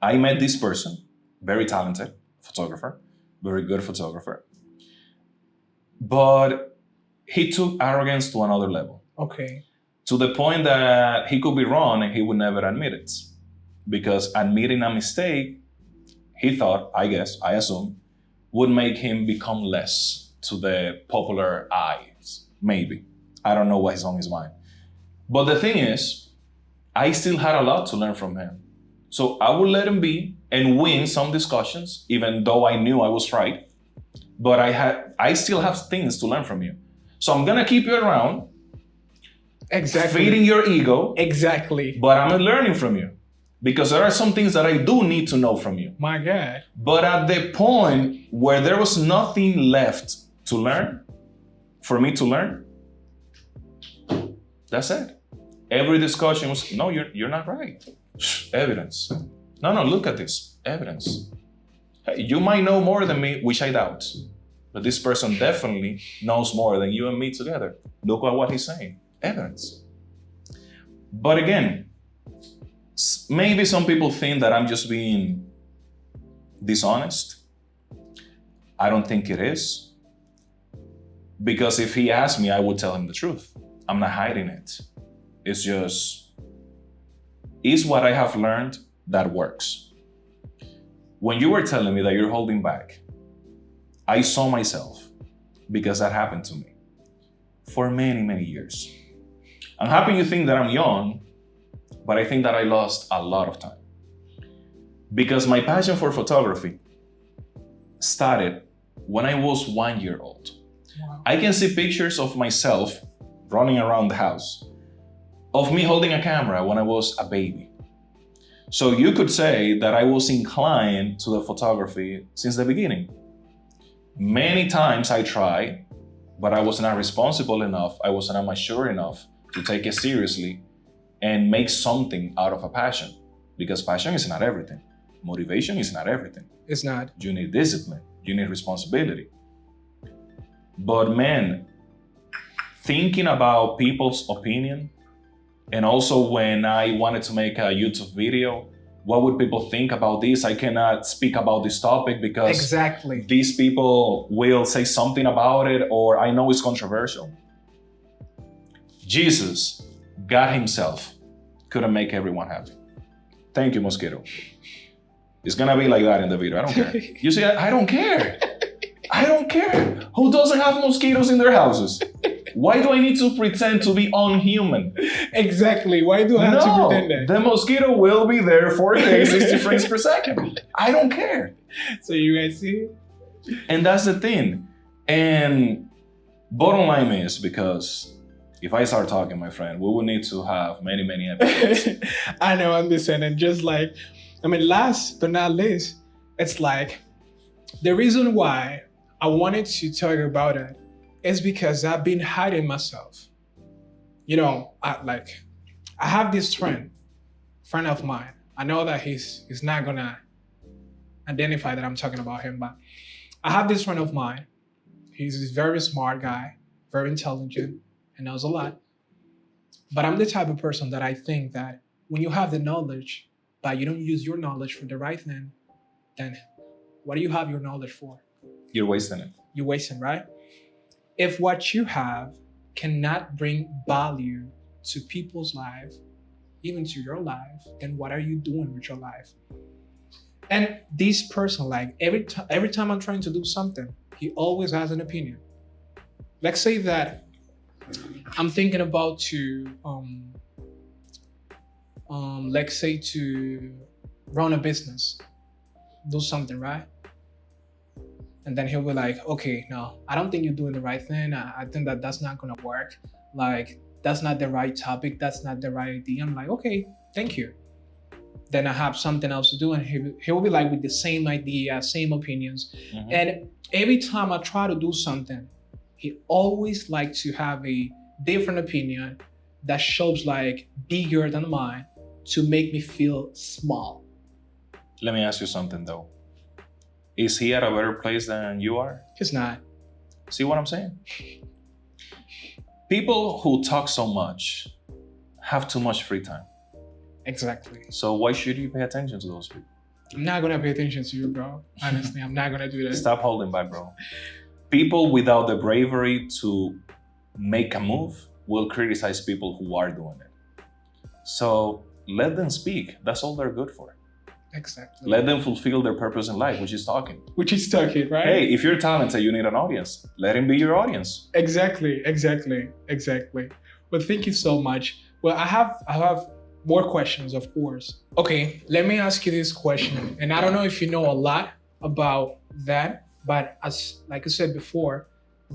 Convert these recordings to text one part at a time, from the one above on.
I met this person, very talented photographer, very good photographer, but he took arrogance to another level. Okay. To the point that he could be wrong and he would never admit it. Because admitting a mistake, he thought, I guess, I assume, would make him become less to the popular eyes. Maybe. I don't know what's on his mind. But the thing is, I still had a lot to learn from him. So I would let him be and win some discussions, even though I knew I was right. But I still have things to learn from you. So I'm gonna keep you around, Exactly. feeding your ego, Exactly. but I'm learning from you. Because there are some things that I do need to know from you. My God. But at the point where there was nothing left to learn, for me to learn, that's it. Every discussion was, no, you're not right. Evidence. No, look at this. Evidence. Hey, you might know more than me, which I doubt. But this person definitely knows more than you and me together. Look at what he's saying. Evidence. But again, maybe some people think that I'm just being dishonest. I don't think it is. Because if he asked me, I would tell him the truth. I'm not hiding it. It's just, is what I have learned that works. When you were telling me that you're holding back, I saw myself, because that happened to me for many, many years. I'm happy you think that I'm young, but I think that I lost a lot of time. Because my passion for photography started when I was 1 year old. Wow. I can see pictures of myself running around the house, of me holding a camera when I was a baby. So you could say that I was inclined to the photography since the beginning. Many times I tried, but I was not responsible enough, I was not mature enough to take it seriously and make something out of a passion. Because passion is not everything. Motivation is not everything. It's not. You need discipline, you need responsibility. But man, thinking about people's opinion, and also when I wanted to make a YouTube video, what would people think about this? I cannot speak about this topic because Exactly. these people will say something about it, or I know it's controversial. Jesus, God himself, couldn't make everyone happy. Thank you, Mosquito. It's gonna be like that in the video, I don't care. You see, I don't care. I don't care. Who doesn't have mosquitoes in their houses? Why do I need to pretend to be unhuman? Exactly. Why do I have to pretend that? The mosquito will be there 4K, 60 frames per second. I don't care. So you guys see? And that's the thing. And bottom line is, because if I start talking, my friend, we will need to have many, many episodes. I know, I'm listening. And just like, last but not least, it's like the reason why I wanted to talk about it is because I've been hiding myself. You know, I have this friend of mine. I know that he's not gonna identify that I'm talking about him, but I have this friend of mine. He's a very smart guy, very intelligent, and knows a lot. But I'm the type of person that I think that when you have the knowledge, but you don't use your knowledge for the right thing, then what do you have your knowledge for? You're wasting it. You're wasting, right? If what you have cannot bring value to people's life, even to your life, then what are you doing with your life? And this person, like every time I'm trying to do something, he always has an opinion. Let's say that I'm thinking about to, let's say to run a business, do something, right? And then he'll be like, okay, no, I don't think you're doing the right thing. I think that that's not gonna work. Like, that's not the right topic. That's not the right idea. I'm like, okay, thank you. Then I have something else to do. And he will be like with the same idea, same opinions. Mm-hmm. And every time I try to do something, he always likes to have a different opinion that shows like bigger than mine to make me feel small. Let me ask you something though. Is he at a better place than you are? He's not. See what I'm saying? People who talk so much have too much free time. Exactly. So why should you pay attention to those people? I'm not gonna pay attention to you, bro. Honestly, I'm not gonna do that. Stop holding back, bro. People without the bravery to make a move will criticize people who are doing it. So let them speak. That's all they're good for. Exactly. Let them fulfill their purpose in life, which is talking. Which is talking, right? Hey, if you're talented, you need an audience. Let him be your audience. Exactly. Well, thank you so much. Well, I have more questions, of course. Okay, let me ask you this question. And I don't know if you know a lot about that, but as like I said before,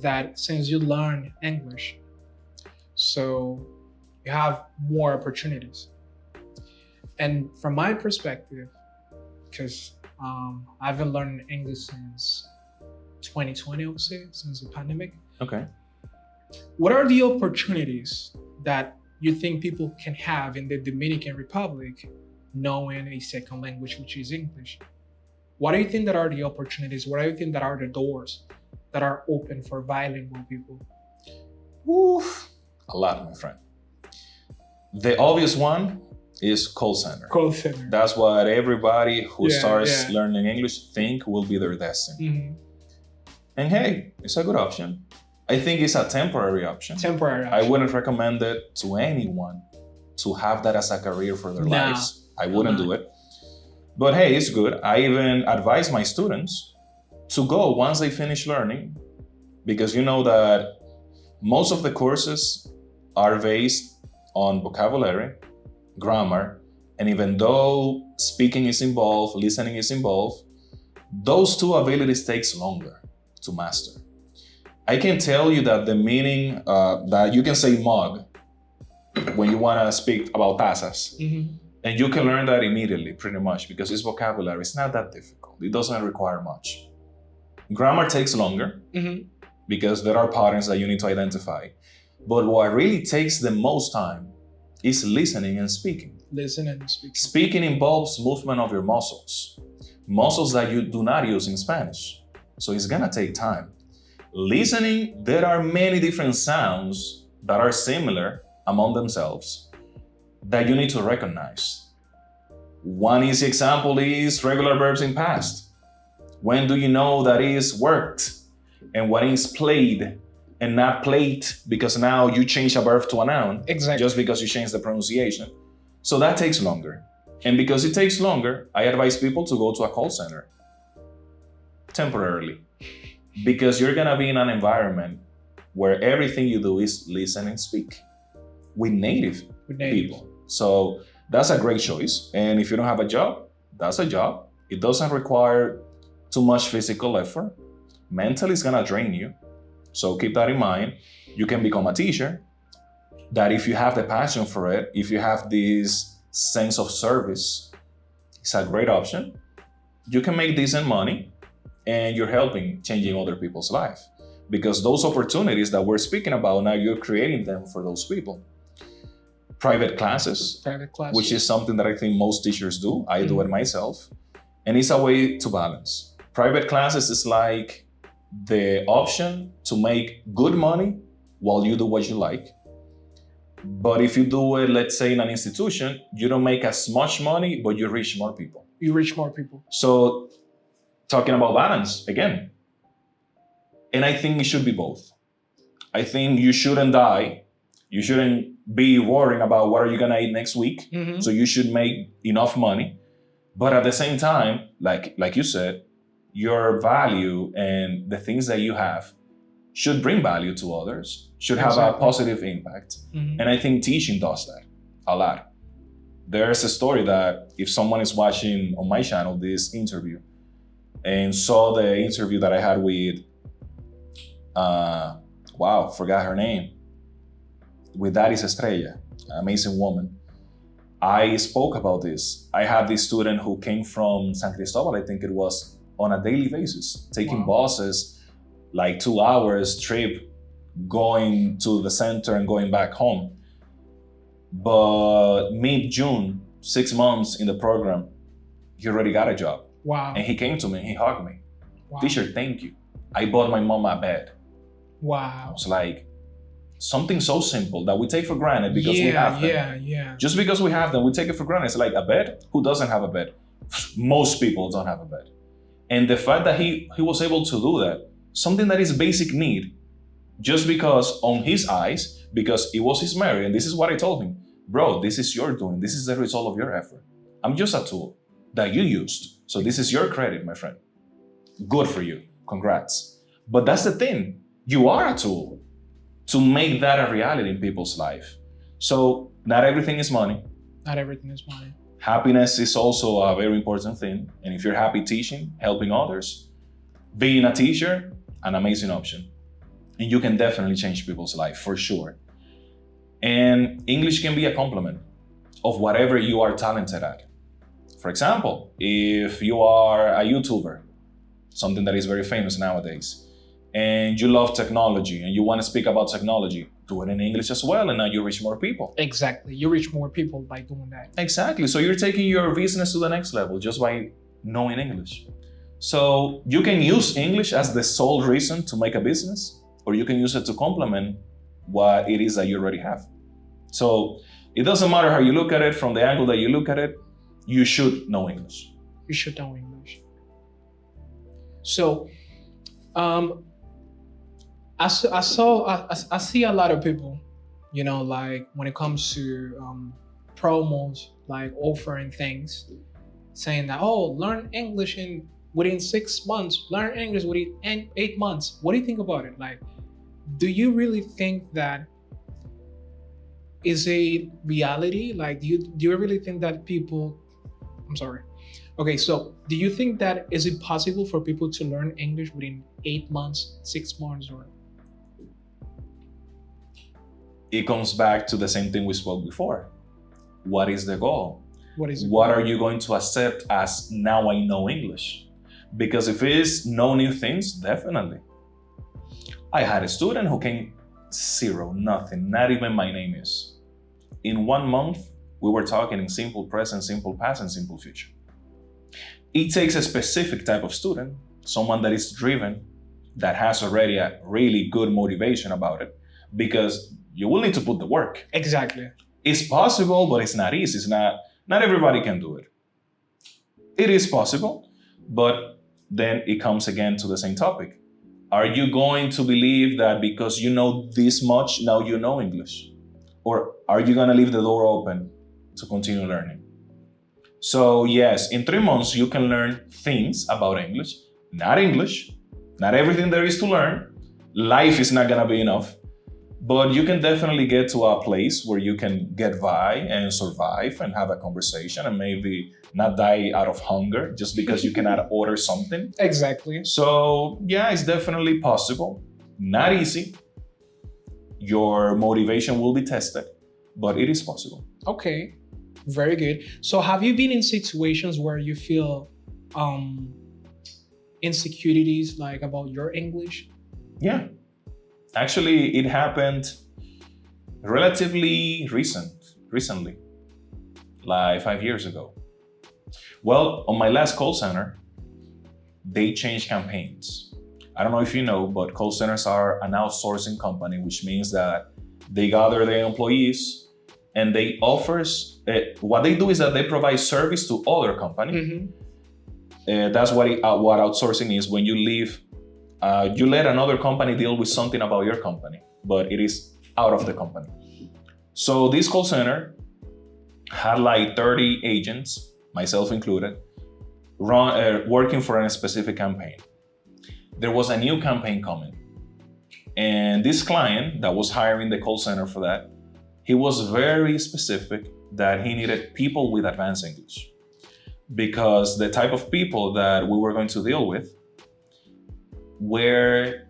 that since you learn English, so you have more opportunities. And from my perspective, because I've been learning English since 2020, I would say, since the pandemic. Okay. What are the opportunities that you think people can have in the Dominican Republic knowing a second language, which is English? What do you think that are the opportunities? What do you think that are the doors that are open for bilingual people? Oof. A lot, my friend. The obvious one is call center. Call center. That's what everybody who starts learning English think will be their destiny. Mm-hmm. And hey, it's a good option. I think it's a temporary option. I wouldn't recommend it to anyone to have that as a career for their lives. I wouldn't do it. But hey, it's good. I even advise my students to go once they finish learning, because you know that most of the courses are based on vocabulary, grammar, and even though speaking is involved, listening is involved, those two abilities takes longer to master. I can tell you that the meaning that you can say mug when you want to speak about tazas, and you can learn that immediately pretty much because it's vocabulary. It's not that difficult. It doesn't require much. Grammar takes longer because there are patterns that you need to identify. But what really takes the most time is listening and speaking. Listening and speaking. Speaking involves movement of your muscles that you do not use in Spanish. So it's gonna take time. Listening, there are many different sounds that are similar among themselves that you need to recognize. One easy example is regular verbs in past. When do you know that is worked and what is played and not played, because now you change a verb to a noun just because you change the pronunciation. So that takes longer. And because it takes longer, I advise people to go to a call center temporarily, because you're gonna be in an environment where everything you do is listen and speak with native people. So that's a great choice. And if you don't have a job, that's a job. It doesn't require too much physical effort. Mentally, it's gonna drain you. So keep that in mind. You can become a teacher. That if you have the passion for it, if you have this sense of service, it's a great option. You can make decent money and you're helping changing other people's life. Because those opportunities that we're speaking about, now you're creating them for those people. Private classes, which is something that I think most teachers do. I do it myself. And it's a way to balance. Private classes is like the option to make good money while you do what you like. But if you do it, let's say in an institution, you don't make as much money, but you reach more people. So talking about balance again. And I think it should be both. I think you shouldn't die. You shouldn't be worrying about what are you gonna eat next week. So you should make enough money. But at the same time, like you said, your value and the things that you have should bring value to others, should have a positive impact. And I think teaching does that a lot. There's a story that if someone is watching on my channel this interview and saw the interview that I had with, forgot her name, with Daddy's Estrella, amazing woman. I spoke about this. I had this student who came from San Cristobal, I think it was, on a daily basis, taking buses, like 2 hours trip, going to the center and going back home. But mid-June, 6 months in the program, he already got a job. Wow. And he came to me, he hugged me. Wow. Teacher, thank you. I bought my mom a bed. Wow. I was like, something so simple that we take for granted because we have them. Yeah. Just because we have them, we take it for granted. It's like a bed? Who doesn't have a bed? Most people don't have a bed. And the fact that he was able to do that, something that is basic need, just because on his eyes, because it was his marriage, and this is what I told him, bro, this is your doing, this is the result of your effort. I'm just a tool that you used. So this is your credit, my friend. Good for you, congrats. But that's the thing, you are a tool to make that a reality in people's life. So not everything is money. Not everything is money. Happiness is also a very important thing. And if you're happy teaching, helping others, being a teacher, an amazing option. And you can definitely change people's life for sure. And English can be a complement of whatever you are talented at. For example, if you are a YouTuber, something that is very famous nowadays, and you love technology and you want to speak about technology, do it in English as well, and now you reach more people. Exactly. You reach more people by doing that. Exactly. So you're taking your business to the next level just by knowing English. So you can use English as the sole reason to make a business, or you can use it to complement what it is that you already have. So it doesn't matter how you look at it, from the angle that you look at it, you should know English. You should know English. So, I see a lot of people, you know, like when it comes to promos, like offering things, saying that, oh, learn English within 6 months, learn English within 8 months. What do you think about it? Like, do you really think that is a reality? Like, do you really think that people, I'm sorry. Okay, so do you think that is it possible for people to learn English within 8 months, 6 months, or? It comes back to the same thing we spoke before. What is the goal? What are you going to accept as now I know English? Because if it is know new things, definitely. I had a student who came zero, nothing, not even my name is. In 1 month, we were talking in simple present, simple past, and simple future. It takes a specific type of student, someone that is driven, that has already a really good motivation about it, because you will need to put the work. Exactly. It's possible, but it's not easy. It's not everybody can do it. It is possible, but then it comes again to the same topic. Are you going to believe that because you know this much, now you know English? Or are you going to leave the door open to continue learning? So yes, in 3 months, you can learn things about English, not everything there is to learn. Life is not going to be enough, but you can definitely get to a place where you can get by and survive and have a conversation and maybe not die out of hunger just because you cannot order something. Exactly. So yeah, it's definitely possible. Not easy. Your motivation will be tested, but it is possible. Okay, very good. So have you been in situations where you feel insecurities like about your English? Yeah. Actually, it happened relatively recently, like 5 years ago. Well, on my last call center, they changed campaigns. I don't know if you know, but call centers are an outsourcing company, which means that they gather their employees and they offers, what they do is that they provide service to other companies. Mm-hmm. That's what outsourcing is. When you leave, you let another company deal with something about your company, but it is out of the company. So this call center had like 30 agents, myself included, working for a specific campaign. There was a new campaign coming. And this client that was hiring the call center for that, he was very specific that he needed people with advanced English, because the type of people that we were going to deal with were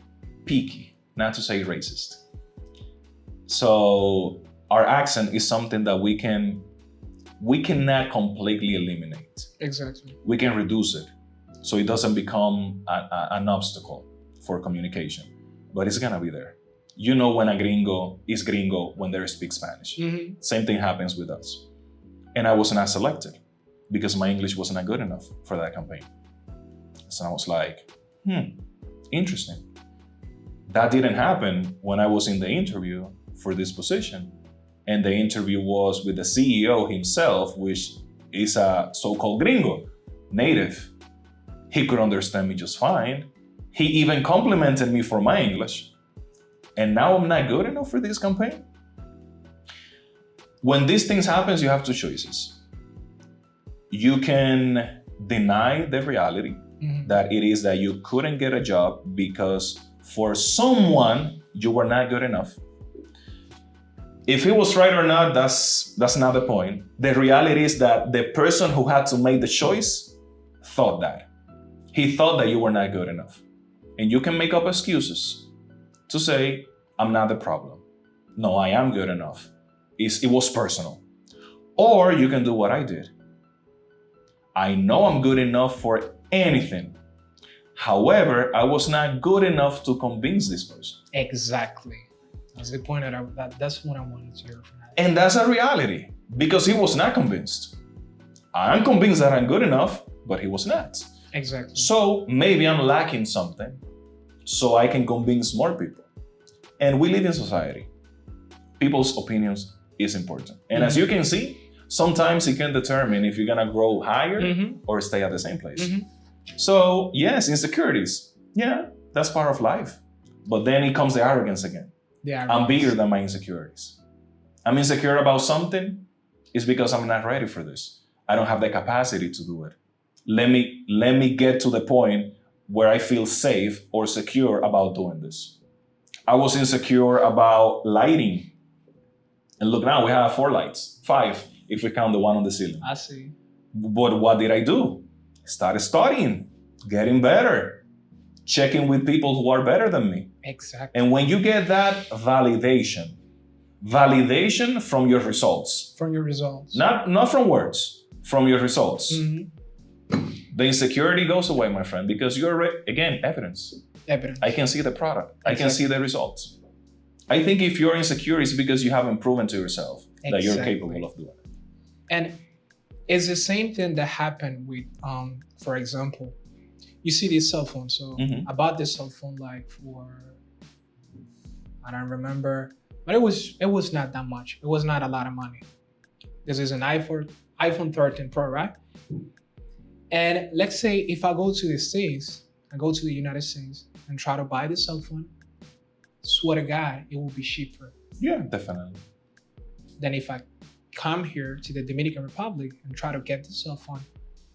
picky, not to say racist. So our accent is something that we cannot completely eliminate. Exactly. We can reduce it so it doesn't become an obstacle for communication, but it's gonna be there. You know when a gringo is gringo when they speak Spanish. Mm-hmm. Same thing happens with us. And I was not selected because my English wasn't good enough for that campaign. So I was like, interesting. That didn't happen when I was in the interview for this position. And the interview was with the CEO himself, which is a so-called gringo. native. He could understand me just fine. He even complimented me for my English. And now I'm not good enough for this campaign? When these things happen, you have two choices. You can deny the reality that it is that you couldn't get a job because for someone, you were not good enough. If he was right or not, that's not the point. The reality is that the person who had to make the choice thought that. He thought that you were not good enough. And you can make up excuses to say, I'm not the problem. No, I am good enough. It was personal. Or you can do what I did. I know I'm good enough for anything. However, I was not good enough to convince this person. Exactly. That's the point that's what I wanted to hear from that. And that's a reality because he was not convinced. I'm convinced that I'm good enough, but he was not. Exactly. So maybe I'm lacking something so I can convince more people. And we live in society. People's opinions is important. And as you can see, sometimes it can determine if you're gonna grow higher or stay at the same place. So yes, insecurities. Yeah, that's part of life. But then it comes the arrogance again. I'm bigger than my insecurities. I'm insecure about something, it's because I'm not ready for this. I don't have the capacity to do it. Let me get to the point where I feel safe or secure about doing this. I was insecure about lighting. And look now, we have 4 lights, 5 if we count the one on the ceiling. I see. But what did I do? Started studying, getting better, checking with people who are better than me. Exactly. And when you get that validation from your results. From your results. Not from words, from your results. The insecurity goes away, my friend, because you're, again, evidence. I can see the product. I can see the results. I think if you're insecure, it's because you haven't proven to yourself that you're capable of doing it. And it's the same thing that happened with, for example, you see this cell phone. So I bought this cell phone like for, I don't remember, but it was not that much. It was not a lot of money. This is an iPhone 13 Pro, right? And let's say if I go to the States, I go to the United States and try to buy this cell phone, swear to God, it will be cheaper. Yeah, definitely. Than if I come here to the Dominican Republic and try to get this cell phone,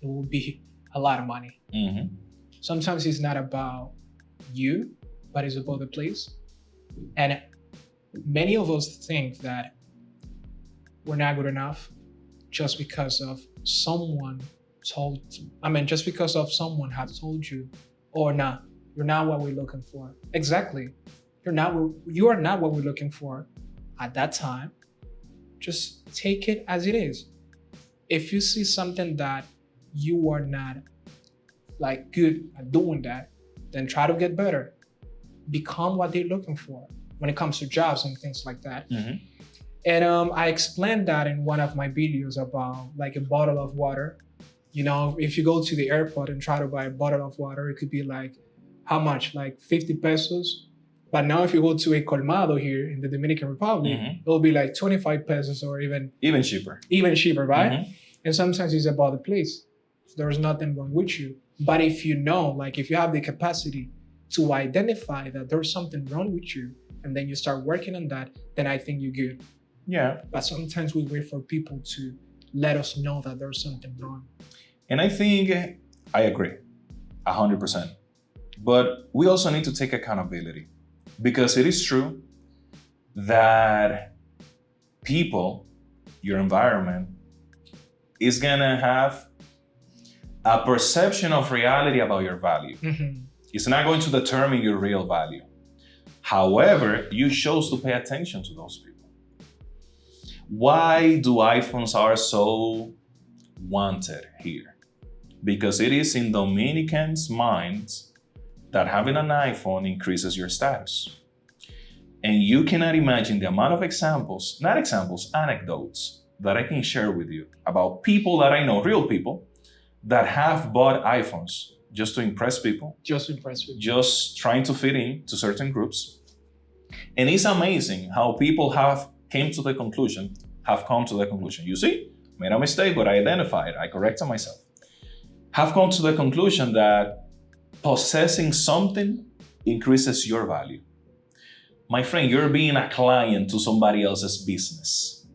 it will be a lot of money. Sometimes it's not about you, but it's about the place. And many of us think that we're not good enough just because of someone just because of someone has told you, or not, you're not what we're looking for. Exactly. You are not what we're looking for at that time. Just take it as it is. If you see something that you are not like good at doing that, then try to get better. Become what they're looking for when it comes to jobs and things like that. And I explained that in one of my videos about like a bottle of water. You know, if you go to the airport and try to buy a bottle of water, it could be like, how much? Like 50 pesos. But now if you go to a colmado here in the Dominican Republic, it'll be like 25 pesos or even cheaper. Even cheaper, right? And sometimes it's about the place. There's nothing wrong with you. But if you know, like if you have the capacity to identify that there's something wrong with you, and then you start working on that, then I think you're good. Yeah. But sometimes we wait for people to let us know that there's something wrong. And I think I agree 100%. But we also need to take accountability, because it is true that people, your environment, is gonna have a perception of reality about your value. It's not going to determine your real value. However, you chose to pay attention to those people. Why do iPhones are so wanted here? Because it is in Dominicans' minds that having an iPhone increases your status. And you cannot imagine the amount of anecdotes that I can share with you about people that I know, real people, that have bought iPhones just to impress people. Just trying to fit in to certain groups. And it's amazing how people have come to the conclusion. You see, made a mistake, but I identified, I corrected myself. have come to the conclusion that possessing something increases your value. My friend, you're being a client to somebody else's business.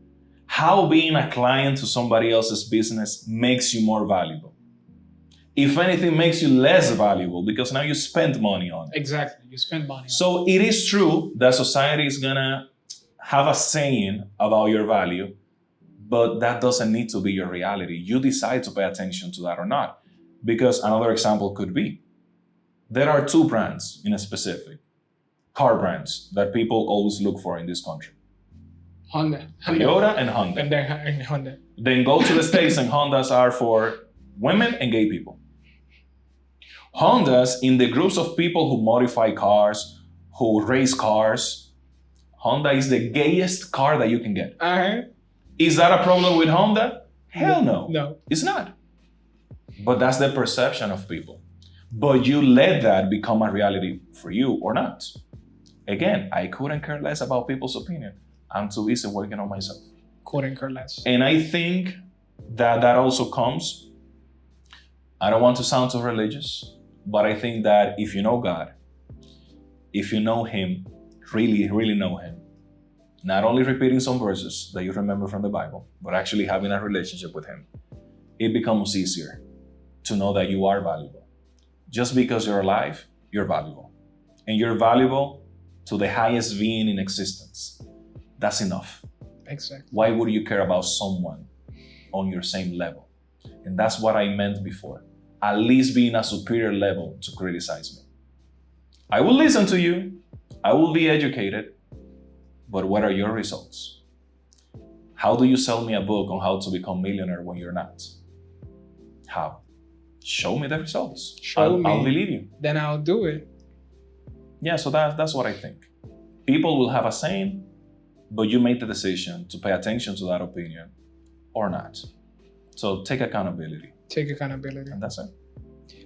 How being a client to somebody else's business makes you more valuable? If anything, makes you less valuable because now you spend money on it. Exactly, you spend money. So it is true that society is gonna have a saying about your value, but that doesn't need to be your reality. You decide to pay attention to that or not. Because another example could be, there are two brands in a specific, car brands that people always look for in this country. Honda. Toyota and Honda. And then Honda. Then go to the States and Hondas are for women and gay people. Hondas, in the groups of people who modify cars, who race cars, Honda is the gayest car that you can get. Is that a problem with Honda? Hell no. No. It's not. But that's the perception of people. But you let that become a reality for you or not. Again, I couldn't care less about people's opinion. I'm too busy working on myself. Couldn't care less. And I think that also comes, I don't want to sound too religious, but I think that if you know God, if you know Him, really, really know Him, not only repeating some verses that you remember from the Bible, but actually having a relationship with Him, it becomes easier to know that you are valuable. Just because you're alive, you're valuable. And you're valuable to the highest being in existence. That's enough. Exactly. Why would you care about someone on your same level? And that's what I meant before. At least be in a superior level to criticize me. I will listen to you. I will be educated. But what are your results? How do you sell me a book on how to become a millionaire when you're not? How? Show me the results. I'll believe you. Then I'll do it. Yeah, so that's what I think. People will have a saying, but you make the decision to pay attention to that opinion or not. So take accountability. Take accountability. And that's it.